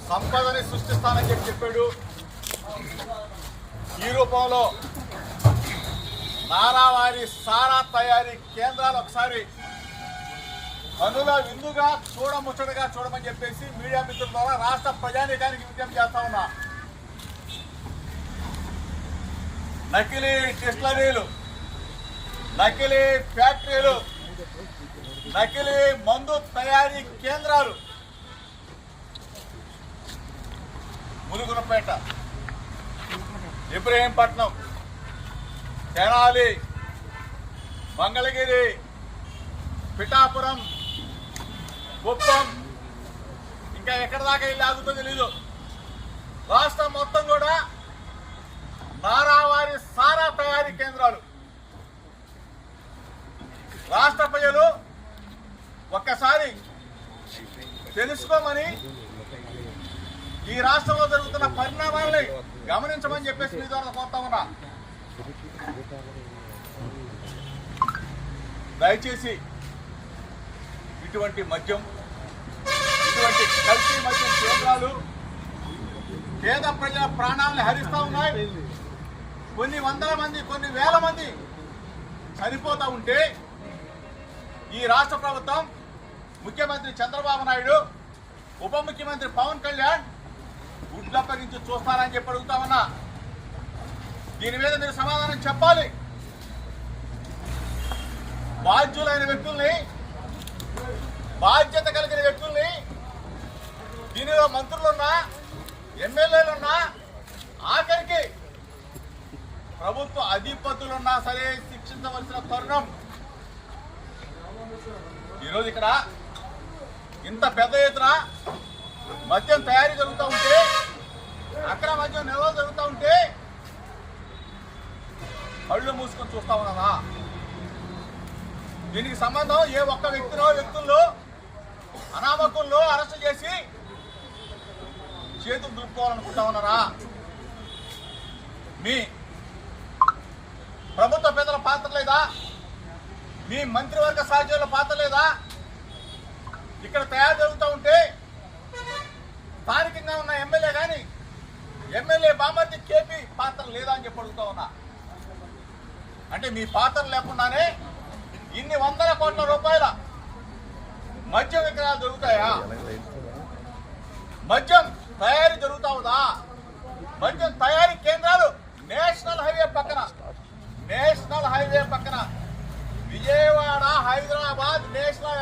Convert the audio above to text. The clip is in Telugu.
సంపదని సృష్టిస్తానని చెప్పాడు. ఈ రూపంలో నారావారి సారా తయారీ కేంద్రాలు ఒకసారి కనుల విందుగా చూడముచ్చటగా చూడమని చెప్పేసి మీడియా మిత్రుల ద్వారా రాష్ట్ర ప్రజానీకానికి విజ్ఞప్తి చేస్తా ఉన్నా. నకిలీ డిస్టిలరీలు, నకిలీ ఫ్యాక్టరీలు, నకిలీ మందు తయారీ కేంద్రాలు ములుగునపేట, ఇబ్రహీంపట్నం, తెనాలి, మంగళగిరి, పిఠాపురం, కుప్పం, ఇంకా ఎక్కడ దాకా వెళ్ళి ఆగుతుందో తెలీదు. రాష్ట్రం మొత్తం కూడా నారావారి సారా తయారీ కేంద్రాలు. రాష్ట్ర ప్రజలు ఒక్కసారి తెలుసుకోమని, ఈ రాష్ట్రంలో జరుగుతున్న పరిణామాలని గమనించమని చెప్పేసి మీ ద్వారా కోరుతా ఉన్నా. దయచేసి ఇటువంటి మద్యం, ఇటువంటి కల్తీ మద్యం కేంద్రాలు పేద ప్రజల ప్రాణాలను హరిస్తూ ఉన్నాయి. కొన్ని వందల మంది, కొన్ని వేల మంది చనిపోతూ ఉంటే ఈ రాష్ట్ర ప్రభుత్వం, ముఖ్యమంత్రి చంద్రబాబు నాయుడు, ఉప ముఖ్యమంత్రి పవన్ కళ్యాణ్ గుడ్లప్పగించి చూస్తారని చెప్పి అడుగుతామన్నా. దీని మీద మీరు సమాధానం చెప్పాలి. బాధ్యులైన వ్యక్తుల్ని, బాధ్యత కలిగిన వ్యక్తుల్ని, దీనిలో మంత్రులున్నా, ఎమ్మెల్యేలున్నా, ఆఖరికి ప్రభుత్వ అధిపతులున్నా సరే శిక్షించవలసిన తరుణం. ఈరోజు ఇక్కడ ఇంత పెద్ద ఎత్తున మద్యం తయారీ జరుగుతూ ఉంటే, అక్కడ మద్యం నిల్వ జరుగుతూ ఉంటే కళ్ళు మూసుకొని చూస్తా ఉన్నారా? దీనికి సంబంధం ఏ ఒక్క వ్యక్తుల్లో అనామకుల్లో అరెస్టు చేసి చేతులు దులుపుకోవాలనుకుంటా ఉన్నారా? మీ ప్రభుత్వ పెద్దల పాత్ర లేదా? మీ మంత్రివర్గ సహచరుల పాత్ర లేదా? ఇక్కడ తయారు జరుగుతూ ఉంటే స్థానికంగా ఉన్న ఎమ్మెల్యే కానీ, ఎమ్మెల్యే బామర్ది కేపీ పాత్ర లేదా అని చెప్పి అడుగుతా ఉన్నా. అంటే మీ పాత్ర లేకుండానే ఇన్ని వందల కోట్ల రూపాయల మద్యం విక్రయాలు జరుగుతాయా? మద్యం తయారీ జరుగుతా ఉందా? మద్యం తయారీ కేంద్రాలు నేషనల్ హైవే పక్కన విజయవాడ, హైదరాబాద్ నేషనల్